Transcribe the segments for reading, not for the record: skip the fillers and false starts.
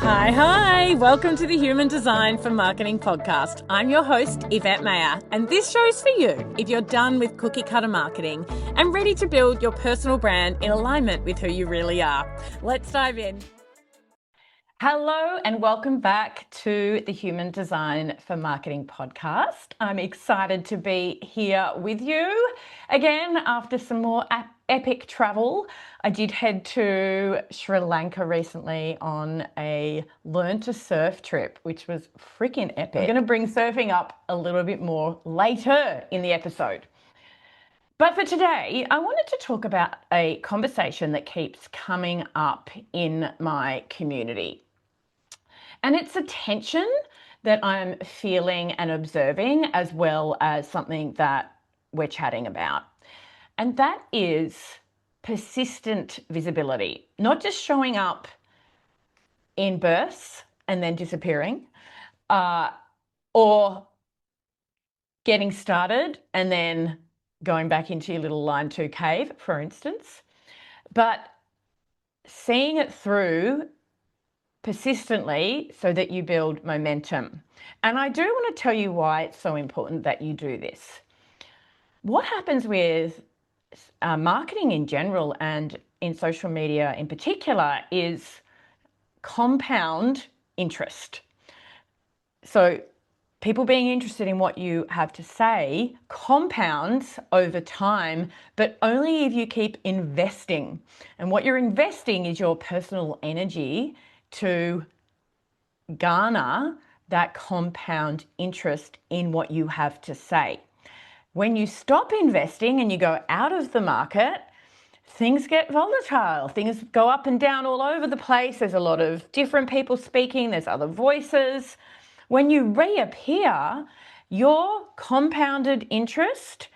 Hi. Welcome to the Human Design for Marketing podcast. I'm your host, Yvette Mayer, and this show's for you if you're done with cookie cutter marketing and ready to build your personal brand in alignment with who you really are. Let's dive in. Hello and welcome back to the Human Design for Marketing podcast. I'm excited to be here with you again after some more epic travel. I did head to Sri Lanka recently on a learn to surf trip, which was freaking epic. I'm going to bring surfing up a little bit more later in the episode. But for today, I wanted to talk about a conversation that keeps coming up in my community. And it's a tension that I'm feeling and observing, as well as something that we're chatting about. And that is persistent visibility, not just showing up in bursts and then disappearing, or getting started and then going back into your little line 2 cave, for instance, but seeing it through persistently so that you build momentum. And I do want to tell you why it's so important that you do this. What happens with marketing in general and in social media in particular is compound interest. So people being interested in what you have to say compounds over time, but only if you keep investing. And what you're investing is your personal energy to garner that compound interest in what you have to say. When you stop investing and you go out of the market, things get volatile. Things go up and down all over the place. There's a lot of different people speaking. There's other voices. When you reappear, your compounded interest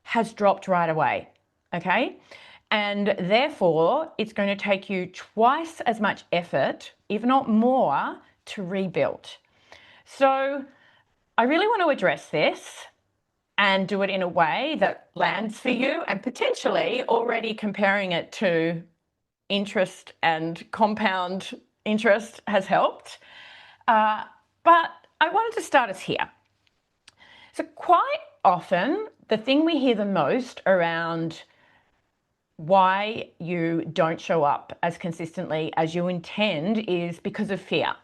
has dropped right away, okay? And therefore, it's going to take you twice as much effort, if not more, to rebuild. So I really want to address this and do it in a way that lands for you, and potentially already comparing it to interest and compound interest has helped. But I wanted to start us here. So quite often, the thing we hear the most around why you don't show up as consistently as you intend is because of fear.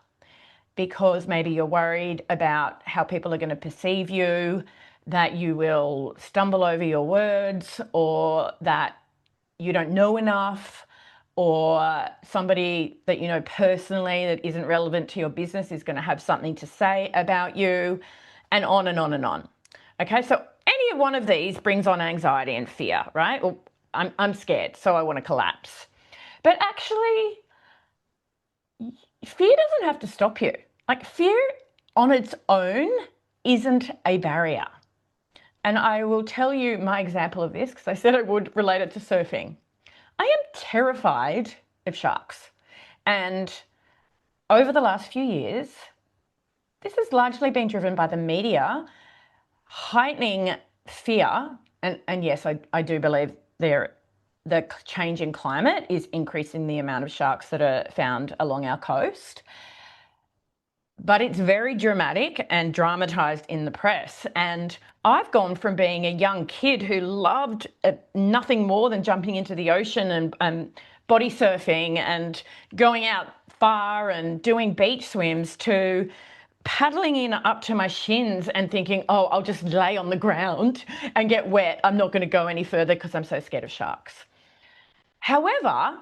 Because maybe you're worried about how people are going to perceive you, that you will stumble over your words, or that you don't know enough, or somebody that you know personally that isn't relevant to your business is going to have something to say about you, and on and on and on. Okay, so any one of these brings on anxiety and fear, right? Well, I'm scared, so I want to collapse. But actually, fear doesn't have to stop you. Like, fear on its own isn't a barrier. And I will tell you my example of this because I said I would relate it to surfing. I am terrified of sharks. And over the last few years, this has largely been driven by the media heightening fear. And yes, I do believe the change in climate is increasing the amount of sharks that are found along our coast. But it's very dramatic and dramatized in the press. And I've gone from being a young kid who loved nothing more than jumping into the ocean and body surfing and going out far and doing beach swims to paddling in up to my shins and thinking, oh, I'll just lay on the ground and get wet. I'm not going to go any further because I'm so scared of sharks. However,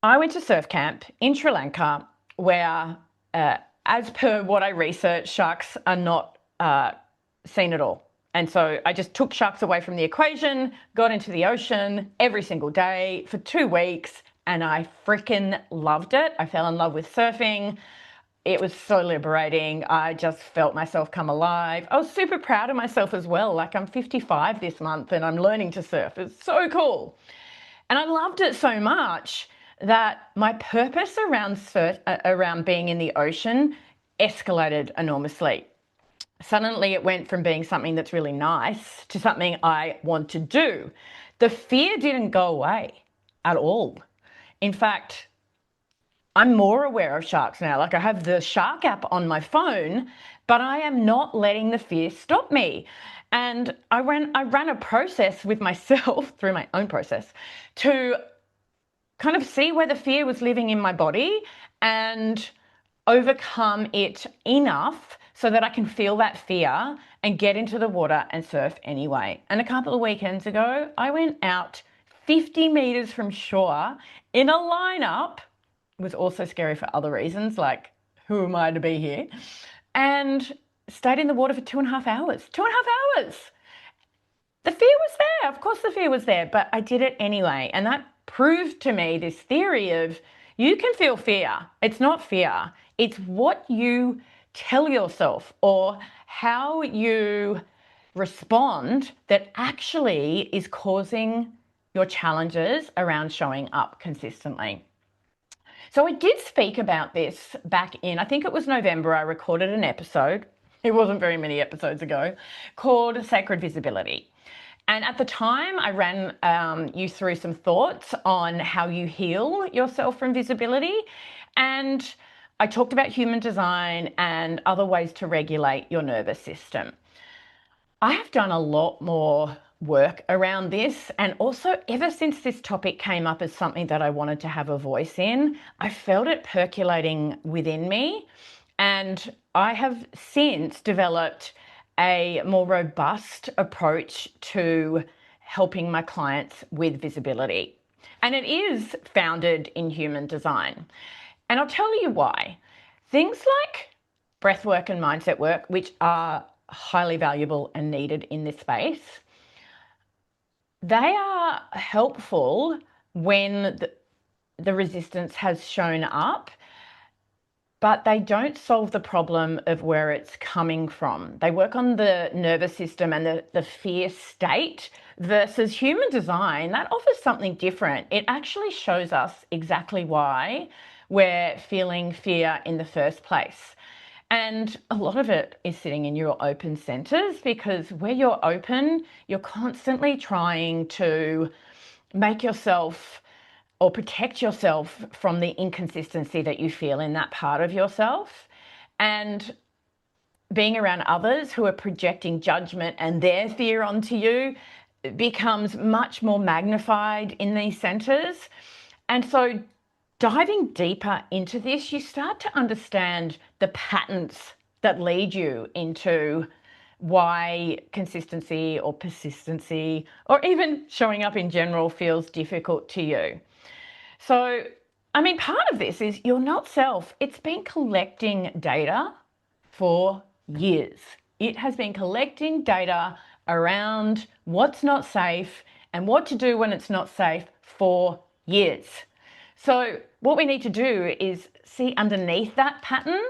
I went to surf camp in Sri Lanka where, as per what I researched, sharks are not seen at all. And so I just took sharks away from the equation, got into the ocean every single day for 2 weeks, and I freaking loved it. I fell in love with surfing. It was so liberating. I just felt myself come alive. I was super proud of myself as well. Like, I'm 55 this month and I'm learning to surf. It's so cool. And I loved it so much that my purpose around being in the ocean escalated enormously. Suddenly it went from being something that's really nice to something I want to do. The fear didn't go away at all. In fact, I'm more aware of sharks now. Like I have the shark app on my phone, but I am not letting the fear stop me. And I ran a process with myself through my own process to kind of see where the fear was living in my body and overcome it enough so that I can feel that fear and get into the water and surf anyway. And a couple of weekends ago, I went out 50 meters from shore in a lineup. It was also scary for other reasons, like who am I to be here? And stayed in the water for 2.5 hours. 2.5 hours. The fear was there. Of course, the fear was there, but I did it anyway. And that proved to me this theory of you can feel fear. It's not fear, it's what you tell yourself or how you respond that actually is causing your challenges around showing up consistently. So I did speak about this back in, I think it was November, I recorded an episode. It wasn't very many episodes ago, called Sacred Visibility. And at the time, I ran you through some thoughts on how you heal yourself from visibility. And I talked about human design and other ways to regulate your nervous system. I have done a lot more work around this. And also, ever since this topic came up as something that I wanted to have a voice in, I felt it percolating within me. And I have since developed a more robust approach to helping my clients with visibility. And it is founded in human design. And I'll tell you why. Things like breath work and mindset work, which are highly valuable and needed in this space, they are helpful when the resistance has shown up, but they don't solve the problem of where it's coming from. They work on the nervous system and the fear state versus human design. That offers something different. It actually shows us exactly why we're feeling fear in the first place. And a lot of it is sitting in your open centers, because where you're open, you're constantly trying to make yourself or protect yourself from the inconsistency that you feel in that part of yourself. And being around others who are projecting judgment and their fear onto you becomes much more magnified in these centers. And so diving deeper into this, you start to understand the patterns that lead you into why consistency or persistency or even showing up in general feels difficult to you. So, I mean, part of this is you're not self. It's been collecting data for years. It has been collecting data around what's not safe and what to do when it's not safe for years. So what we need to do is see underneath that pattern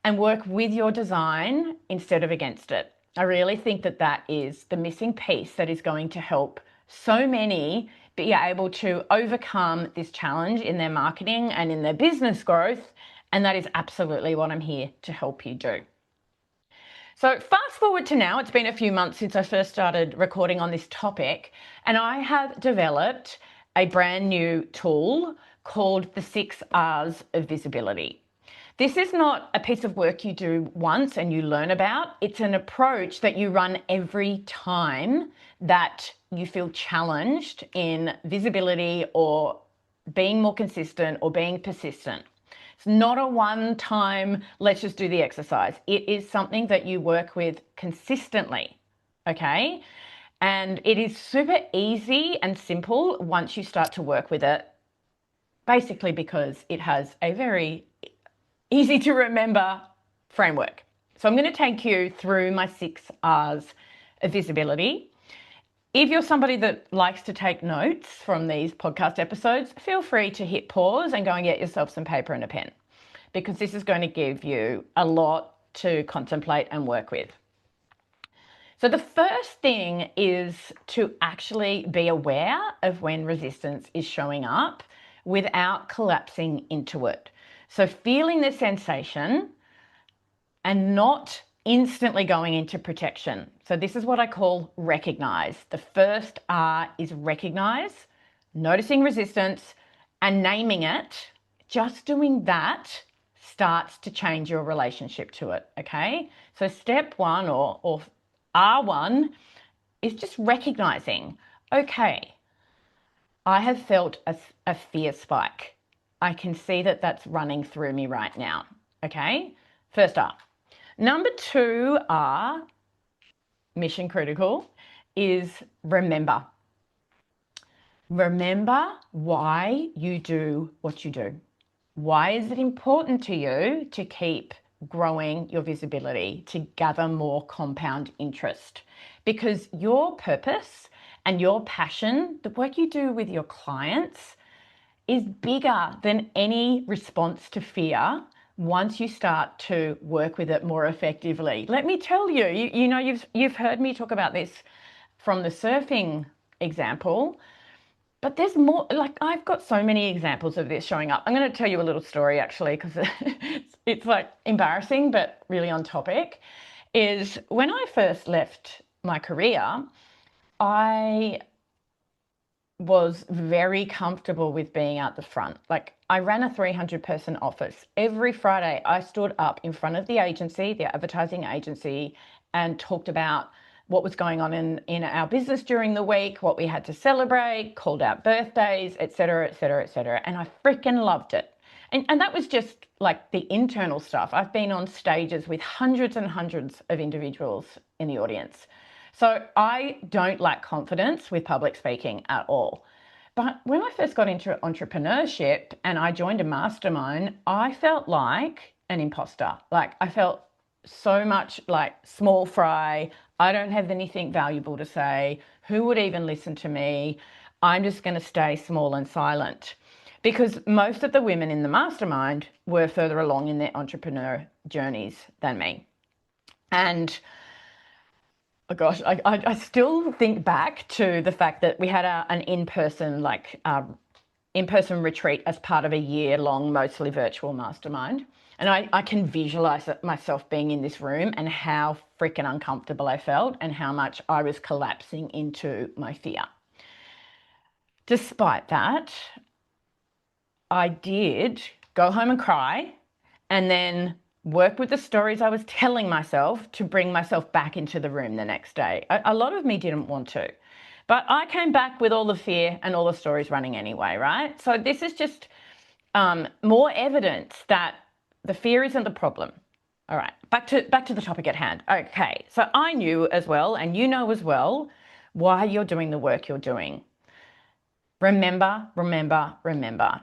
and work with your design instead of against it. I really think that that is the missing piece that is going to help so many be able to overcome this challenge in their marketing and in their business growth. And that is absolutely what I'm here to help you do. So fast forward to now, it's been a few months since I first started recording on this topic, and I have developed a brand new tool called the 6 R's of visibility. This is not a piece of work you do once and you learn about. It's an approach that you run every time that you feel challenged in visibility or being more consistent or being persistent. It's not a one-time, let's just do the exercise. It is something that you work with consistently, okay? And it is super easy and simple once you start to work with it, basically because it has a very easy to remember framework. So I'm going to take you through my 6 R's of visibility. If you're somebody that likes to take notes from these podcast episodes, feel free to hit pause and go and get yourself some paper and a pen, because this is going to give you a lot to contemplate and work with. So the first thing is to actually be aware of when resistance is showing up without collapsing into it. So feeling the sensation and not instantly going into protection. So this is what I call recognize. The first R is recognize, noticing resistance and naming it. just doing that starts to change your relationship to it, okay? So step one or R1 is just recognizing, okay, I have felt a fear spike. I can see that that's running through me right now, okay? First up. Number two are mission critical is remember. Remember why you do what you do. Why is it important to you to keep growing your visibility, to gather more compound interest? Because your purpose and your passion, the work you do with your clients, is bigger than any response to fear once you start to work with it more effectively. Let me tell you, you know, you've heard me talk about this from the surfing example. But there's more, like I've got so many examples of this showing up. I'm going to tell you a little story actually, because it's like embarrassing, but really on topic, is when I first left my career, I was very comfortable with being out the front. Like I ran a 300-person office. Every Friday I stood up in front of the agency, the advertising agency, and talked about what was going on in our business during the week, what we had to celebrate, called out birthdays, etc., etc., etc. And I freaking loved it. And that was just like the internal stuff. I've been on stages with hundreds and hundreds of individuals in the audience. So I don't lack confidence with public speaking at all. But when I first got into entrepreneurship and I joined a mastermind, I felt like an imposter. Like I felt so much like small fry. I don't have anything valuable to say. Who would even listen to me? I'm just going to stay small and silent. Because most of the women in the mastermind were further along in their entrepreneur journeys than me. And oh gosh, I still think back to the fact that we had an in-person retreat as part of a year-long, mostly virtual mastermind. And I can visualize myself being in this room and how freaking uncomfortable I felt and how much I was collapsing into my fear. Despite that, I did go home and cry and then work with the stories I was telling myself to bring myself back into the room the next day. A lot of me didn't want to, but I came back with all the fear and all the stories running anyway, right? So this is just more evidence that the fear isn't the problem. All right, back to the topic at hand. Okay, so I knew as well, and you know as well, why you're doing the work you're doing. Remember, remember, remember.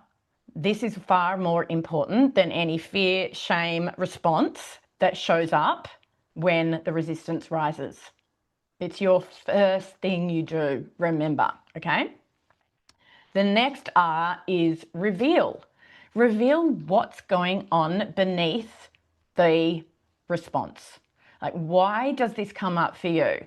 This is far more important than any fear, shame response that shows up when the resistance rises. It's your first thing you do, remember, okay? The next R is reveal. Reveal what's going on beneath the response. Like, why does this come up for you?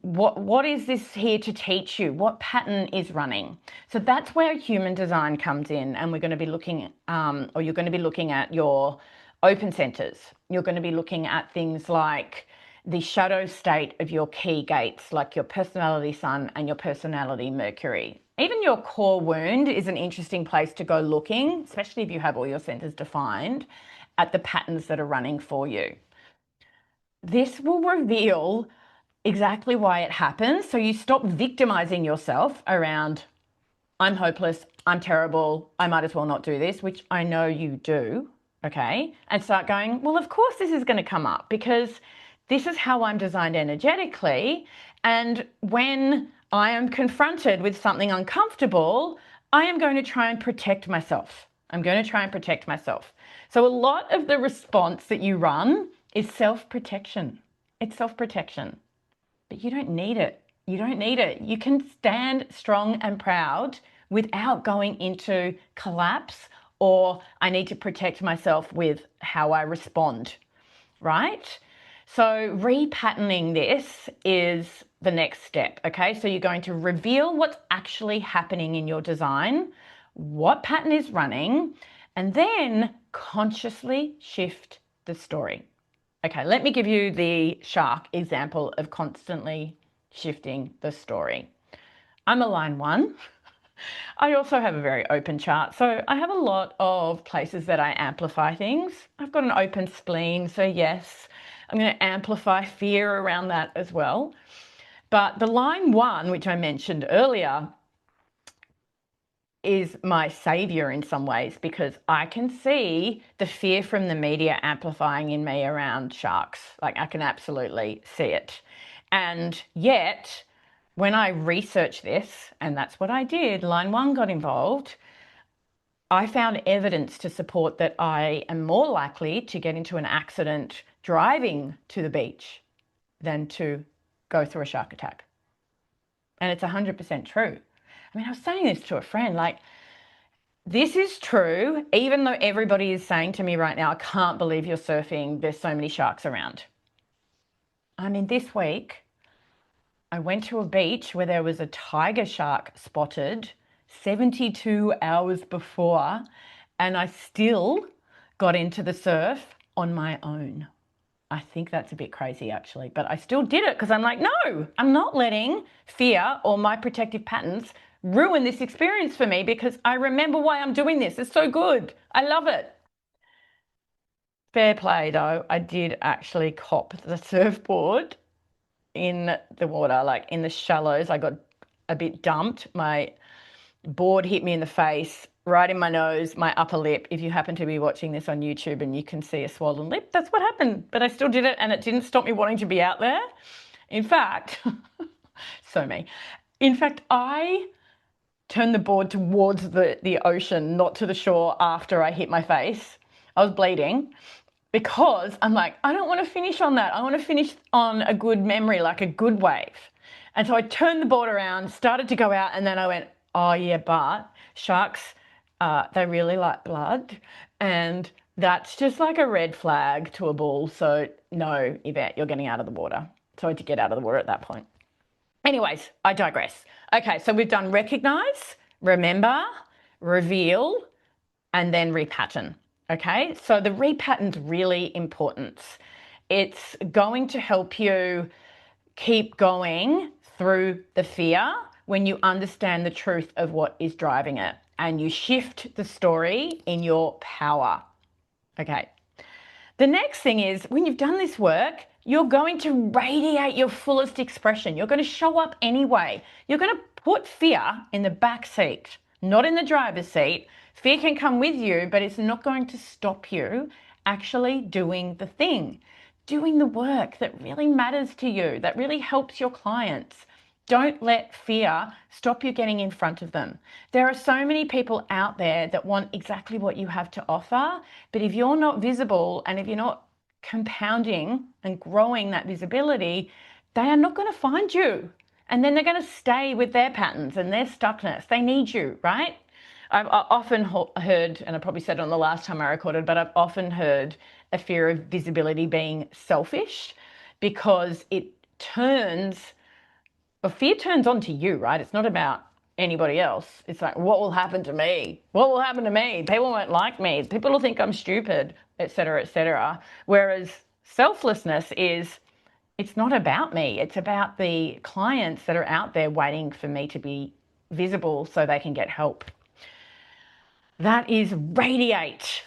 What is this here to teach you? What pattern is running? So that's where human design comes in, and we're going to be looking, or you're going to be looking at your open centers. You're going to be looking at things like the shadow state of your key gates, like your personality sun and your personality Mercury. Even your core wound is an interesting place to go looking, especially if you have all your centers defined, at the patterns that are running for you. This will reveal exactly why it happens. So you stop victimizing yourself around, I'm hopeless, I'm terrible, I might as well not do this, which I know you do, okay? And start going, well, of course this is going to come up because this is how I'm designed energetically. And when I am confronted with something uncomfortable, I am going to try and protect myself. I'm going to try and protect myself. So a lot of the response that you run is self-protection. It's self-protection. But you don't need it. You don't need it. You can stand strong and proud without going into collapse or I need to protect myself with how I respond, right? So repatterning this is the next step, okay? So you're going to reveal what's actually happening in your design, what pattern is running, and then consciously shift the story. Okay, let me give you the shark example of constantly shifting the story. I'm a line 1. I also have a very open chart. So I have a lot of places that I amplify things. I've got an open spleen. So yes, I'm going to amplify fear around that as well. But the line 1, which I mentioned earlier, is my savior in some ways, because I can see the fear from the media amplifying in me around sharks. Like, I can absolutely see it. And yet, when I researched this, and that's what I did, line 1 got involved, I found evidence to support that I am more likely to get into an accident driving to the beach than to go through a shark attack. And it's 100% true. I mean, I was saying this to a friend, like, this is true, even though everybody is saying to me right now, I can't believe you're surfing, there's so many sharks around. I mean, this week, I went to a beach where there was a tiger shark spotted 72 hours before, and I still got into the surf on my own. I think that's a bit crazy, actually, but I still did it because I'm like, no, I'm not letting fear or my protective patterns ruin this experience for me, because I remember why I'm doing this. It's so good. I love it. Fair play, though. I did actually cop the surfboard in the water, like in the shallows. I got a bit dumped. My board hit me in the face, right in my nose, my upper lip. If you happen to be watching this on YouTube and you can see a swollen lip, that's what happened. But I still did it, and it didn't stop me wanting to be out there. In fact, so me. In fact, I turned the board towards the ocean, not to the shore, after I hit my face. I was bleeding because I'm like, I don't want to finish on that. I want to finish on a good memory, like a good wave. And so I turned the board around, started to go out, and then I went, oh yeah, but sharks, they really like blood, and that's just like a red flag to a bull. So no, Yvette, you're getting out of the water. So I had to get out of the water at that point. Anyways, I digress. Okay, so we've done recognize, remember, reveal, and then repattern. Okay, so the repattern's really important. It's going to help you keep going through the fear when you understand the truth of what is driving it, and you shift the story in your power. Okay. The next thing is, when you've done this work, you're going to radiate your fullest expression. You're going to show up anyway. You're going to put fear in the back seat, not in the driver's seat. Fear can come with you, but it's not going to stop you actually doing the thing, doing the work that really matters to you, that really helps your clients. Don't let fear stop you getting in front of them. There are so many people out there that want exactly what you have to offer, but if you're not visible and if you're not compounding and growing that visibility, they are not going to find you. And then they're going to stay with their patterns and their stuckness. They need you, right? I've often heard, and I probably said it on the last time I recorded, but I've often heard a fear of visibility being selfish, because it turns, well, fear turns on to you, right? It's not about anybody else. It's like, what will happen to me? What will happen to me? People won't like me. People will think I'm stupid, etc., etc. Whereas selflessness is, it's not about me. It's about the clients that are out there waiting for me to be visible so they can get help. That is radiate.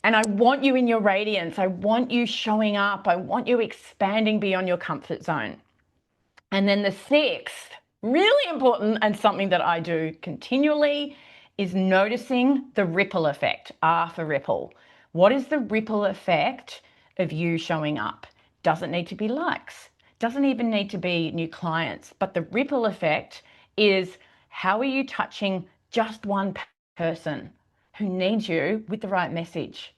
And I want you in your radiance. I want you showing up. I want you expanding beyond your comfort zone. And then the sixth, really important, and something that I do continually, is noticing the ripple effect. R for ripple. What is the ripple effect of you showing up? Doesn't need to be likes. Doesn't even need to be new clients. But the ripple effect is, how are you touching just one person who needs you with the right message?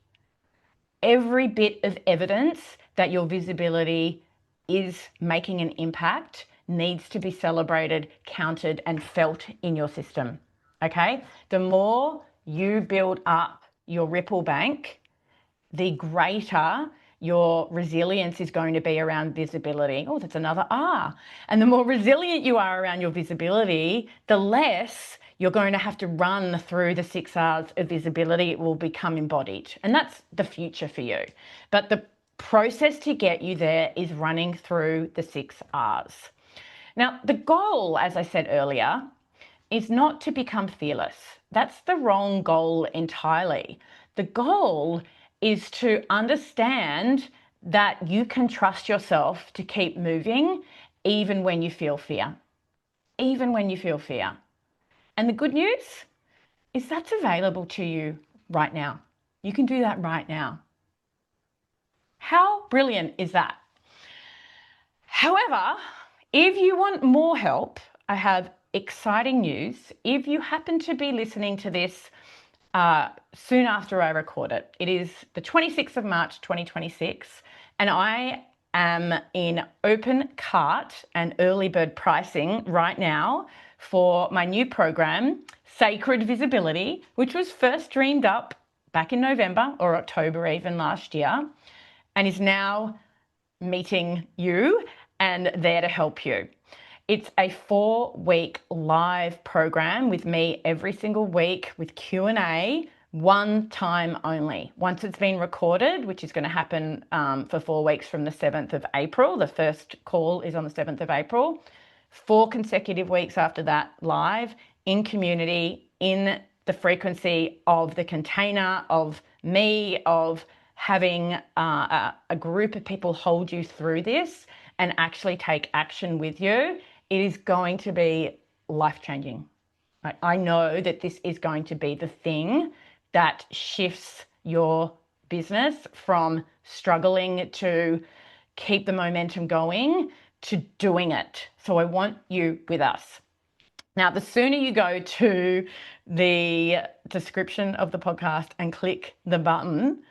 Every bit of evidence that your visibility is making an impact needs to be celebrated, counted, and felt in your system. Okay? The more you build up your ripple bank, the greater your resilience is going to be around visibility. Oh, that's another R. And the more resilient you are around your visibility, the less you're going to have to run through the 6 R's of visibility. It will become embodied. And that's the future for you. But the process to get you there is running through the 6 R's. Now, the goal, as I said earlier, is not to become fearless. That's the wrong goal entirely. The goal is to understand that you can trust yourself to keep moving even when you feel fear. Even when you feel fear. And the good news is that's available to you right now. You can do that right now. How brilliant is that? However, if you want more help, I have exciting news. If you happen to be listening to this soon after I record it, it is the 26th of March 2026, and I am in open cart and early bird pricing right now for my new program, Sacred Visibility, which was first dreamed up back in November or October even last year, and is now meeting you and there to help you. It's a 4-week live program with me every single week with Q&A, one time only. Once it's been recorded, which is going to happen for 4 weeks from the 7th of April. The first call is on the 7th of April. 4 consecutive weeks after that, live in community, in the frequency of the container of me, of having a group of people hold you through this and actually take action with you. It is going to be life-changing. I know that this is going to be the thing that shifts your business from struggling to keep the momentum going to doing it. So I want you with us. Now, the sooner you go to the description of the podcast and click the button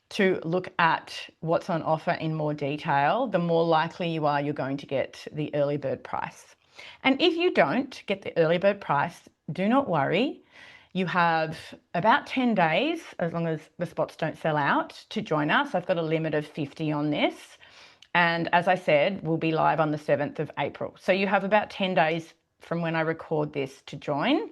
to look at what's on offer in more detail, the more likely you are you're going to get the early bird price. And if you don't get the early bird price, do not worry. You have about 10 days, as long as the spots don't sell out, to join us. I've got a limit of 50 on this. And as I said, we'll be live on the 7th of April. So you have about 10 days from when I record this to join,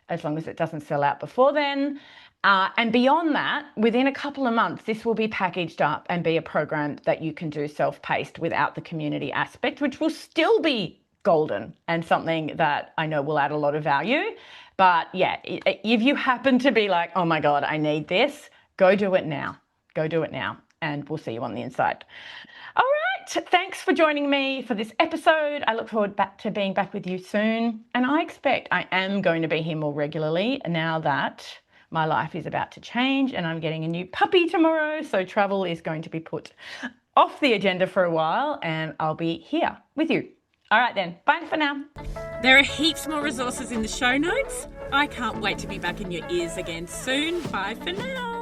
as long as it doesn't sell out before then. And beyond that, within a couple of months, this will be packaged up and be a program that you can do self-paced without the community aspect, which will still be golden and something that I know will add a lot of value. But yeah, if you happen to be like, oh my God, I need this, go do it now. Go do it now, and we'll see you on the inside. All right, thanks for joining me for this episode. I look forward to being back with you soon. And I expect I am going to be here more regularly now that my life is about to change and I'm getting a new puppy tomorrow. So travel is going to be put off the agenda for a while and I'll be here with you. All right then, bye for now. There are heaps more resources in the show notes. I can't wait to be back in your ears again soon. Bye for now.